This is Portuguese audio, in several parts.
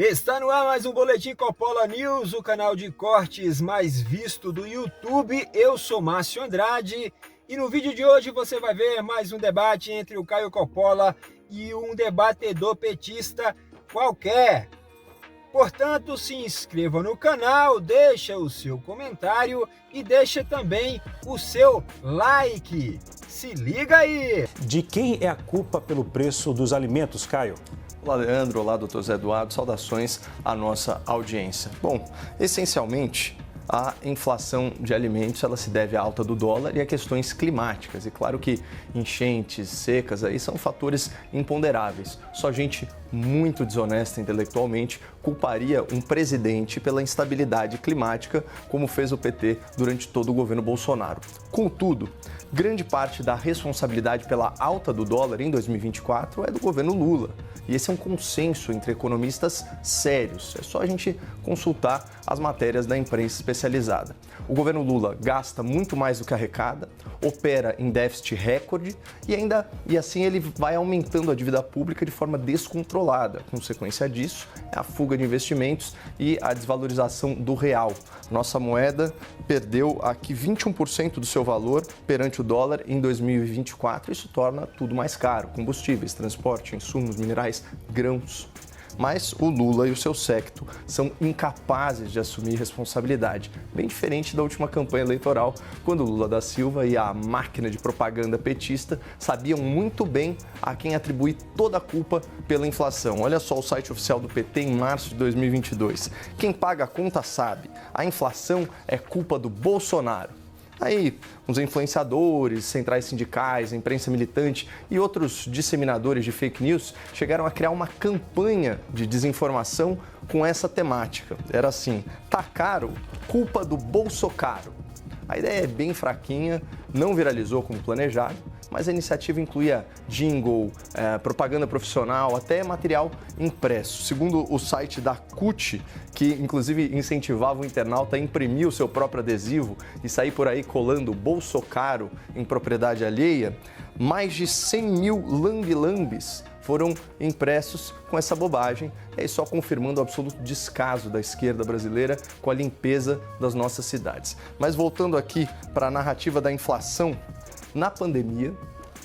Está no ar mais um Boletim Coppola News, o canal de cortes mais visto do YouTube. Eu sou Márcio Andrade e no vídeo de hoje você vai ver mais um debate entre o Caio Coppola e um debatedor petista qualquer. Portanto, se inscreva no canal, deixa o seu comentário e deixa também o seu like. Se liga aí! De quem é a culpa pelo preço dos alimentos, Caio? Olá, Leandro. Olá, doutor Zé Eduardo. Saudações à nossa audiência. Bom, essencialmente, a inflação de alimentos ela se deve à alta do dólar e a questões climáticas. E claro que enchentes, secas, aí são fatores imponderáveis. Só gente muito desonesta intelectualmente culparia um presidente pela instabilidade climática, como fez o PT durante todo o governo Bolsonaro. Contudo, grande parte da responsabilidade pela alta do dólar em 2024 é do governo Lula. E esse é um consenso entre economistas sérios. É só a gente consultar as matérias da imprensa especializada. O governo Lula gasta muito mais do que arrecada, opera em déficit recorde e assim ele vai aumentando a dívida pública de forma descontrolada. Consequência disso é a fuga de investimentos e a desvalorização do real. Nossa moeda perdeu aqui 21% do seu valor perante o dólar em 2024. Isso torna tudo mais caro: combustíveis, transporte, insumos, minerais, grãos. Mas o Lula e o seu séquito são incapazes de assumir responsabilidade, bem diferente da última campanha eleitoral, quando Lula da Silva e a máquina de propaganda petista sabiam muito bem a quem atribuir toda a culpa pela inflação. Olha só o site oficial do PT em março de 2022. Quem paga a conta sabe, a inflação é culpa do Bolsonaro. Aí, os influenciadores, centrais sindicais, imprensa militante e outros disseminadores de fake news chegaram a criar uma campanha de desinformação com essa temática. Era assim: tá caro, culpa do Bolsocaro. A ideia é bem fraquinha, não viralizou como planejado, mas a iniciativa incluía jingle, propaganda profissional, até material impresso. Segundo o site da CUT, que inclusive incentivava o internauta a imprimir o seu próprio adesivo e sair por aí colando Bolsocaro em propriedade alheia, mais de 100 mil lambe-lambes foram impressos com essa bobagem, e aí só confirmando o absoluto descaso da esquerda brasileira com a limpeza das nossas cidades. Mas voltando aqui para a narrativa da inflação, na pandemia,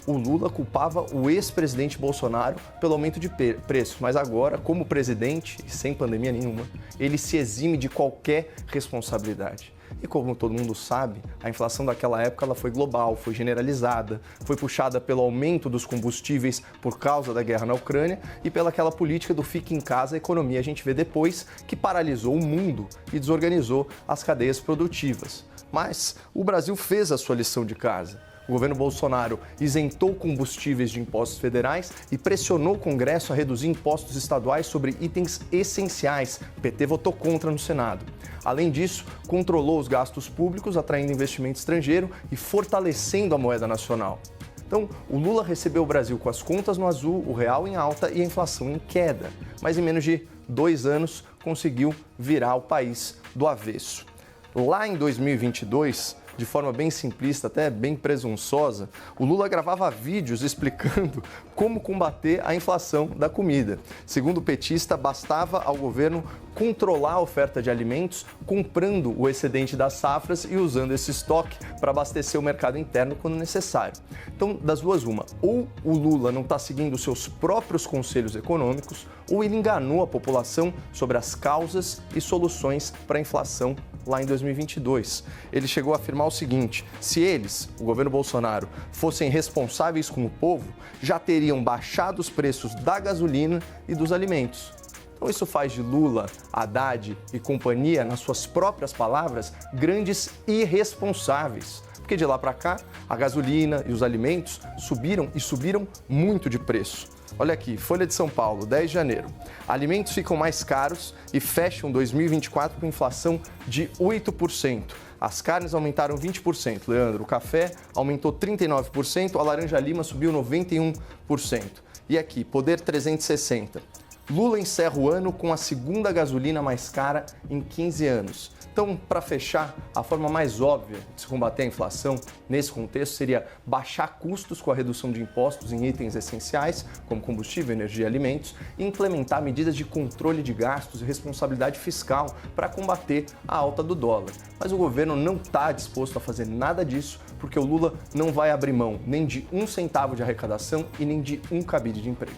o Lula culpava o ex-presidente Bolsonaro pelo aumento de preço, mas agora, como presidente, e sem pandemia nenhuma, ele se exime de qualquer responsabilidade. E como todo mundo sabe, a inflação daquela época ela foi global, foi generalizada, foi puxada pelo aumento dos combustíveis por causa da guerra na Ucrânia e pelaquela política do fique em casa, a economia a gente vê depois, que paralisou o mundo e desorganizou as cadeias produtivas. Mas o Brasil fez a sua lição de casa. O governo Bolsonaro isentou combustíveis de impostos federais e pressionou o Congresso a reduzir impostos estaduais sobre itens essenciais. O PT votou contra no Senado. Além disso, controlou os gastos públicos, atraindo investimento estrangeiro e fortalecendo a moeda nacional. Então, o Lula recebeu o Brasil com as contas no azul, o real em alta e a inflação em queda. Mas em menos de 2 anos, conseguiu virar o país do avesso. Lá em 2022, de forma bem simplista, até bem presunçosa, o Lula gravava vídeos explicando como combater a inflação da comida. Segundo o petista, bastava ao governo controlar a oferta de alimentos, comprando o excedente das safras e usando esse estoque para abastecer o mercado interno quando necessário. Então, das duas, uma: ou o Lula não está seguindo seus próprios conselhos econômicos, ou ele enganou a população sobre as causas e soluções para a inflação lá em 2022. Ele chegou a afirmar o seguinte: se eles, o governo Bolsonaro, fossem responsáveis com o povo, já teriam baixado os preços da gasolina e dos alimentos. Então isso faz de Lula, Haddad e companhia, nas suas próprias palavras, grandes irresponsáveis. Porque de lá para cá, a gasolina e os alimentos subiram muito de preço. Olha aqui, Folha de São Paulo, 10 de janeiro. Alimentos ficam mais caros e fecham 2024 com inflação de 8%. As carnes aumentaram 20%, Leandro. O café aumentou 39%, a laranja-lima subiu 91%. E aqui, Poder 360. Lula encerra o ano com a segunda gasolina mais cara em 15 anos. Então, para fechar, a forma mais óbvia de se combater a inflação nesse contexto seria baixar custos com a redução de impostos em itens essenciais, como combustível, energia e alimentos, e implementar medidas de controle de gastos e responsabilidade fiscal para combater a alta do dólar. Mas o governo não está disposto a fazer nada disso, porque o Lula não vai abrir mão nem de 1 centavo de arrecadação e nem de 1 cabide de emprego.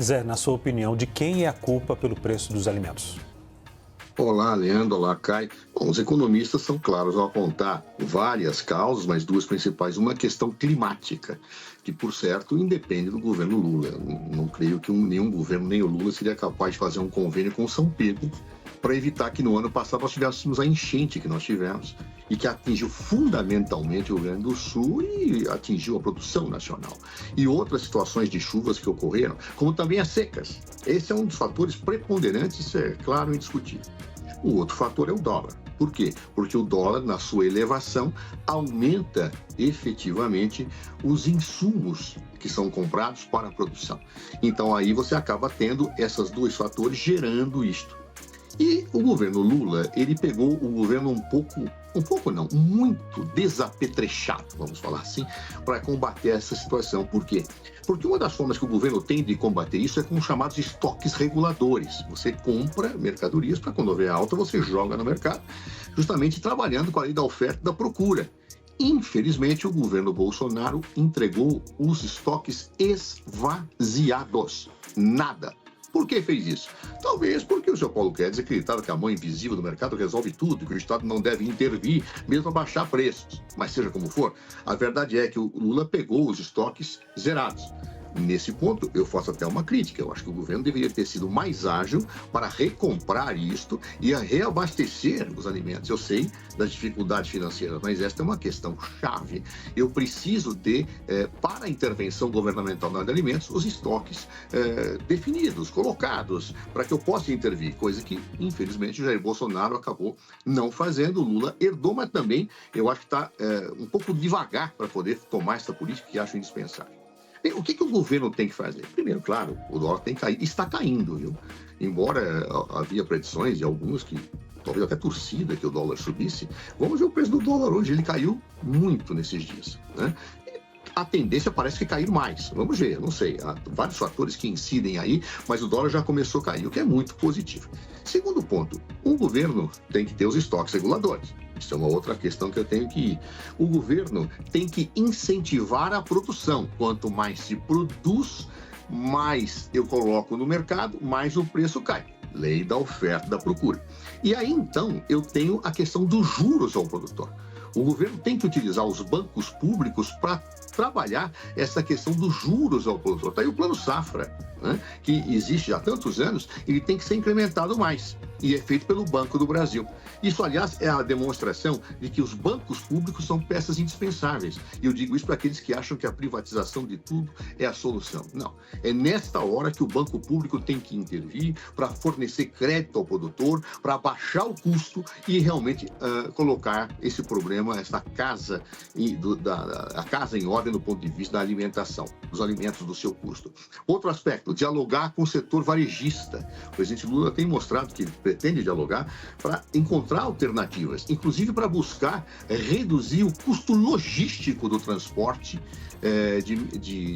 Zé, na sua opinião, de quem é a culpa pelo preço dos alimentos? Olá, Leandro. Olá, Caio. Bom, os economistas são claros ao apontar várias causas, mas duas principais. Uma questão climática, que, por certo, independe do governo Lula. Não creio que nenhum governo, nem o Lula, seria capaz de fazer um convênio com São Pedro para evitar que no ano passado nós tivéssemos a enchente que nós tivemos e que atingiu fundamentalmente o Rio Grande do Sul e atingiu a produção nacional. E outras situações de chuvas que ocorreram, como também as secas. Esse é um dos fatores preponderantes, isso é claro e indiscutível. O outro fator é o dólar. Por quê? Porque o dólar, na sua elevação, aumenta efetivamente os insumos que são comprados para a produção. Então aí você acaba tendo esses dois fatores gerando isto. E o governo Lula, ele pegou o governo muito desapetrechado, vamos falar assim, para combater essa situação. Por quê? Porque uma das formas que o governo tem de combater isso é com os chamados estoques reguladores. Você compra mercadorias para quando houver alta, você joga no mercado, justamente trabalhando com a lei da oferta e da procura. Infelizmente, o governo Bolsonaro entregou os estoques esvaziados. Nada. Por que fez isso? Talvez porque o senhor Paulo Guedes acreditava que a mão invisível do mercado resolve tudo, que o Estado não deve intervir, mesmo para baixar preços. Mas seja como for, a verdade é que o Lula pegou os estoques zerados. Nesse ponto, eu faço até uma crítica. Eu acho que o governo deveria ter sido mais ágil para recomprar isto e a reabastecer os alimentos. Eu sei das dificuldades financeiras, mas esta é uma questão chave. Eu preciso de, para a intervenção governamental na área de alimentos, os estoques definidos, colocados, para que eu possa intervir, coisa que, infelizmente, o Jair Bolsonaro acabou não fazendo. O Lula herdou, mas também eu acho que está um pouco devagar para poder tomar essa política que acho indispensável. O que o governo tem que fazer? Primeiro, claro, o dólar tem que cair. Está caindo, viu? Embora havia predições de alguns que, talvez até torcida, que o dólar subisse, vamos ver o preço do dólar hoje. Ele caiu muito nesses dias, né? A tendência parece que cair mais. Vamos ver, não sei. Há vários fatores que incidem aí, mas o dólar já começou a cair, o que é muito positivo. Segundo ponto, o governo tem que ter os estoques reguladores. Isso é uma outra questão que eu tenho que ir. O governo tem que incentivar a produção. Quanto mais se produz, mais eu coloco no mercado, mais o preço cai. Lei da oferta e da procura. E aí, então, eu tenho a questão dos juros ao produtor. O governo tem que utilizar os bancos públicos para trabalhar essa questão dos juros ao produtor. Está aí o Plano Safra, né, que existe há tantos anos, ele tem que ser incrementado mais. E é feito pelo Banco do Brasil. Isso, aliás, é a demonstração de que os bancos públicos são peças indispensáveis. E eu digo isso para aqueles que acham que a privatização de tudo é a solução. Não. É nesta hora que o banco público tem que intervir para fornecer crédito ao produtor, para baixar o custo e realmente colocar esse problema, essa casa, a casa em ordem do ponto de vista da alimentação, dos alimentos do seu custo. Outro aspecto, dialogar com o setor varejista. O presidente Lula tem mostrado que ele pretende dialogar para encontrar alternativas, inclusive para buscar reduzir o custo logístico do transporte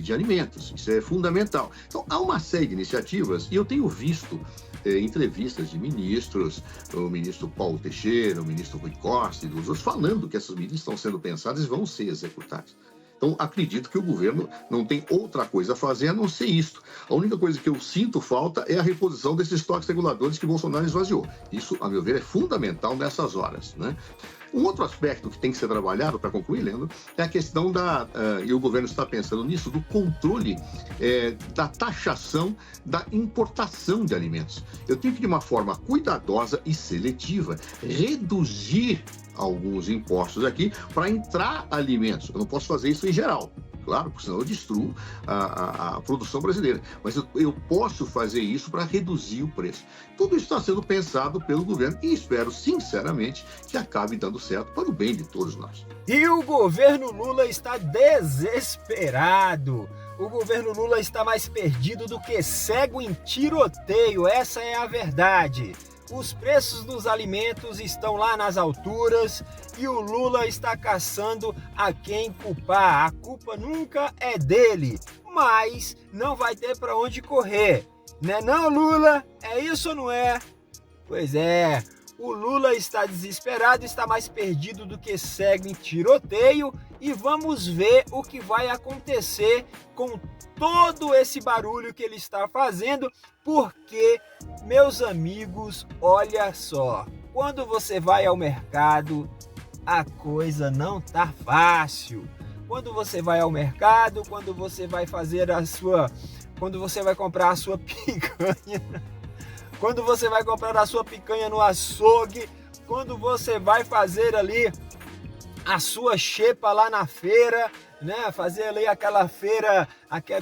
de alimentos. Isso é fundamental. Então, há uma série de iniciativas e eu tenho visto entrevistas de ministros, o ministro Paulo Teixeira, o ministro Rui Costa e dos outros, falando que essas medidas estão sendo pensadas e vão ser executadas. Então, acredito que o governo não tem outra coisa a fazer a não ser isto. A única coisa que eu sinto falta é a reposição desses estoques reguladores que Bolsonaro esvaziou. Isso, a meu ver, é fundamental nessas horas, né? Um outro aspecto que tem que ser trabalhado, para concluir, Leandro, é a questão e o governo está pensando nisso, do controle da taxação da importação de alimentos. Eu tenho que, de uma forma cuidadosa e seletiva, reduzir alguns impostos aqui para entrar alimentos. Eu não posso fazer isso em geral, claro, porque senão eu destruo a produção brasileira. Mas eu posso fazer isso para reduzir o preço. Tudo isso está sendo pensado pelo governo e espero, sinceramente, que acabe dando certo para o bem de todos nós. E o governo Lula está desesperado. O governo Lula está mais perdido do que cego em tiroteio, essa é a verdade. Os preços dos alimentos estão lá nas alturas e o Lula está caçando a quem culpar. A culpa nunca é dele, mas não vai ter para onde correr. Né não, Lula? É isso ou não é? Pois é, o Lula está desesperado, está mais perdido do que cego em tiroteio e vamos ver o que vai acontecer com todo esse barulho que ele está fazendo, porque, meus amigos, olha só, quando você vai ao mercado, a coisa não tá fácil. Quando você vai ao mercado, quando você vai comprar a sua picanha, quando você vai comprar a sua picanha no açougue, quando você vai fazer ali a sua xepa lá na feira, né? Fazer ali aquela feira,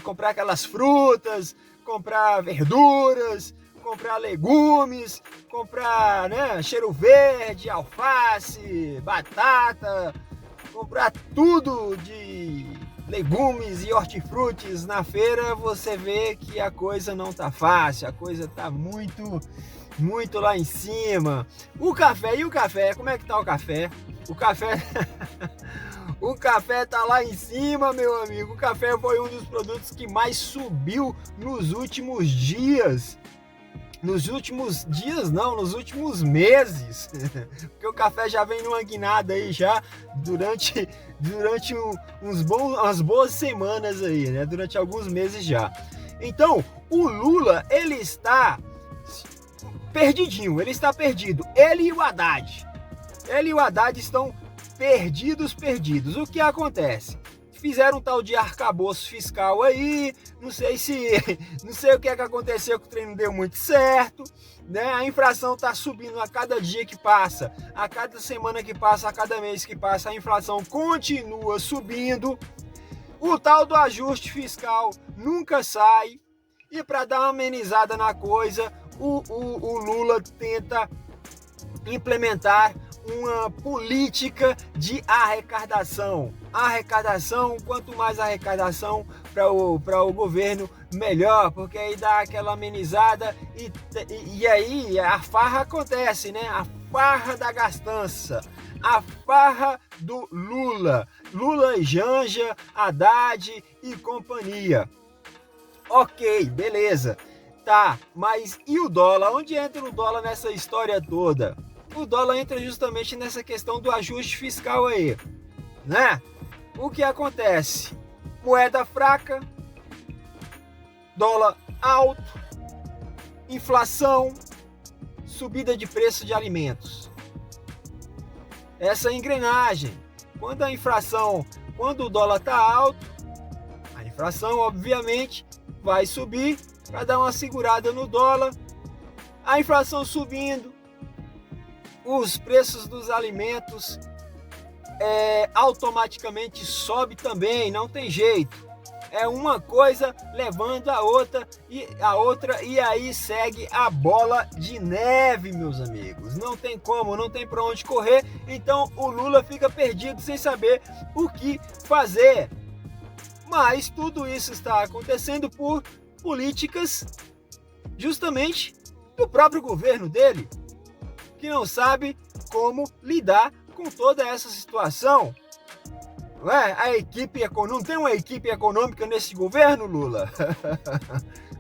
comprar aquelas frutas, comprar verduras, comprar legumes, comprar, né, cheiro verde, alface, batata, comprar tudo de legumes e hortifrutis na feira, você vê que a coisa não tá fácil, a coisa tá muito lá em cima. O café, e o café? Como é que tá o café? O café o café tá lá em cima, meu amigo. O café foi um dos produtos que mais subiu nos últimos dias. Nos últimos dias não, nos últimos meses. Porque o café já vem numa guinada aí já durante umas boas semanas aí, né? Durante alguns meses já. Então, o Lula, ele está perdidinho, ele está perdido. Ele e o Haddad estão perdidos. O que acontece? Fizeram um tal de arcabouço fiscal aí, não sei o que é que aconteceu, que o trem não deu muito certo, né? A inflação está subindo a cada dia que passa, a cada semana que passa, a cada mês que passa, a inflação continua subindo. O tal do ajuste fiscal nunca sai, e para dar uma amenizada na coisa, o Lula tenta implementar uma política de arrecadação. Quanto mais arrecadação para o governo, melhor, porque aí dá aquela amenizada e aí a farra acontece, né? A farra da gastança, a farra do Lula e Janja, Haddad e companhia. Ok, beleza. Tá, mas e o dólar? Onde entra o dólar nessa história toda? O dólar entra justamente nessa questão do ajuste fiscal aí, né? O que acontece? Moeda fraca, dólar alto, inflação, subida de preço de alimentos. Essa engrenagem. Quando o dólar está alto, a inflação obviamente vai subir para dar uma segurada no dólar. A inflação subindo, os preços dos alimentos automaticamente sobe também, não tem jeito. É uma coisa levando a outra e aí segue a bola de neve, meus amigos. Não tem como, não tem para onde correr. Então o Lula fica perdido sem saber o que fazer. Mas tudo isso está acontecendo por políticas justamente do próprio governo dele, que não sabe como lidar com toda essa situação. Não é? Não tem uma equipe econômica nesse governo, Lula?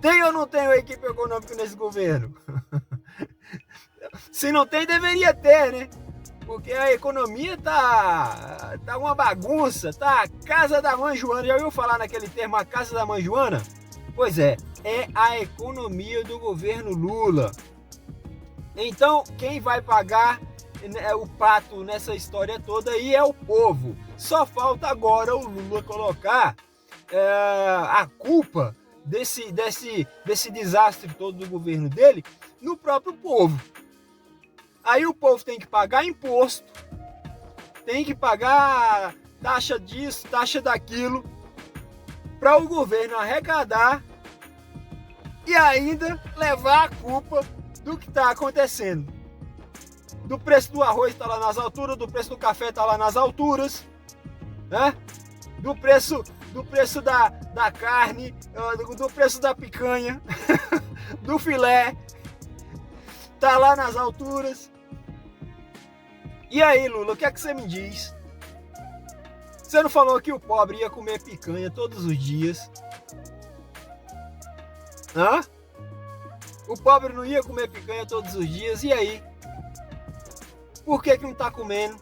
Tem ou não tem uma equipe econômica nesse governo? Se não tem, deveria ter, né? Porque a economia tá uma bagunça, tá a casa da mãe Joana. Já ouviu falar naquele termo, a casa da mãe Joana? Pois é a economia do governo Lula. Então, quem vai pagar o pato nessa história toda aí é o povo. Só falta agora o Lula colocar a culpa desse desastre todo do governo dele no próprio povo. Aí o povo tem que pagar imposto, tem que pagar taxa disso, taxa daquilo, para o governo arrecadar e ainda levar a culpa do que está acontecendo. Do preço do arroz está lá nas alturas, do preço do café está lá nas alturas, né? Do preço do preço da carne, do preço da picanha, do filé, tá lá nas alturas. E aí, Lula, o que é que você me diz? Você não falou que o pobre ia comer picanha todos os dias? Hã? O pobre não ia comer picanha todos os dias, e aí? Por que não tá comendo?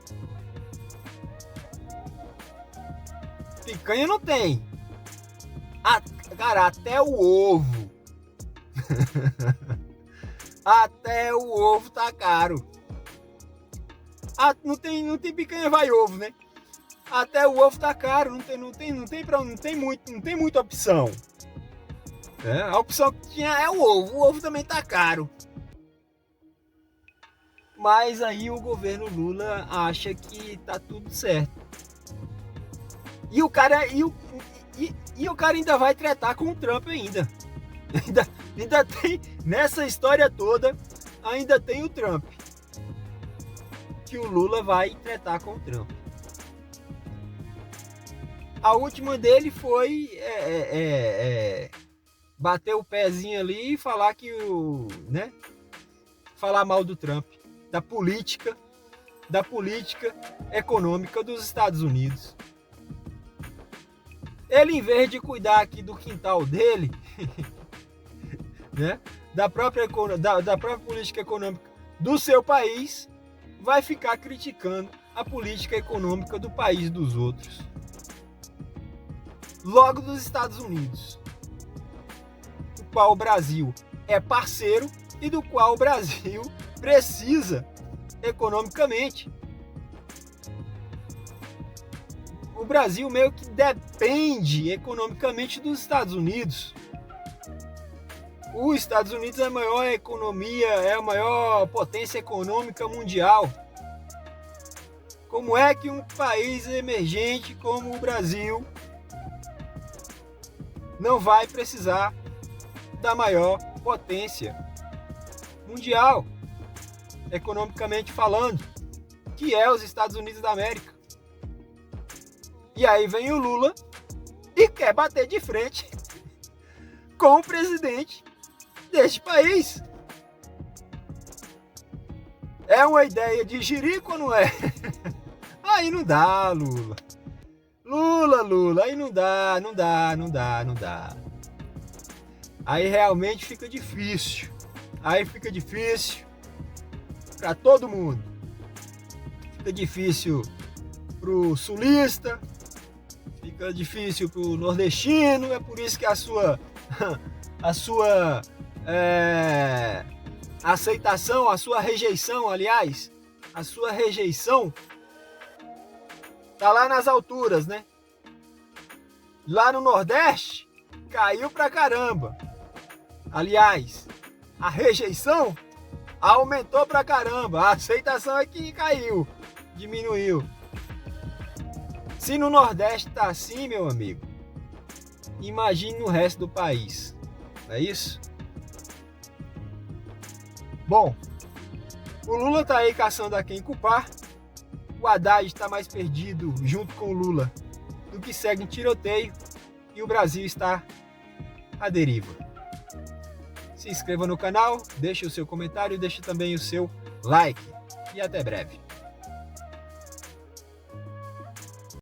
Picanha não tem. Cara, até o ovo. Até o ovo tá caro. Não tem picanha, vai ovo, né? Até o ovo tá caro, não tem muita opção. A opção que tinha é o ovo também tá caro. Mas aí o governo Lula acha que tá tudo certo. E o cara ainda vai tretar com o Trump ainda. Ainda tem, nessa história toda, ainda tem o Trump. Que o Lula vai tretar com o Trump. A última dele foi bater o pezinho ali e falar falar mal do Trump, da política econômica dos Estados Unidos. Ele, em vez de cuidar aqui do quintal dele, né, da própria política econômica do seu país, vai ficar criticando a política econômica do país dos outros. Logo dos Estados Unidos, do qual o Brasil é parceiro e do qual o Brasil precisa economicamente. O Brasil meio que depende economicamente dos Estados Unidos. Os Estados Unidos é a maior economia, é a maior potência econômica mundial. Como é que um país emergente como o Brasil não vai precisar da maior potência mundial, economicamente falando, que é os Estados Unidos da América? E aí vem o Lula e quer bater de frente com o presidente deste país. É uma ideia de jirico ou não é? Aí não dá, Lula. Lula, aí não dá. Aí realmente fica difícil. Aí fica difícil para todo mundo. Fica difícil pro sulista, fica difícil pro nordestino. É por isso que a sua aceitação, a sua rejeição, aliás, a sua rejeição tá lá nas alturas, né? Lá no Nordeste caiu pra caramba. Aliás, a rejeição aumentou pra caramba. A aceitação é que caiu, diminuiu. Se no Nordeste tá assim, meu amigo, imagine no resto do país. Não é isso? Bom, o Lula tá aí caçando a quem culpar. O Haddad está mais perdido junto com o Lula do que segue em tiroteio. E o Brasil está à deriva. Se inscreva no canal, deixe o seu comentário, deixe também o seu like. E até breve.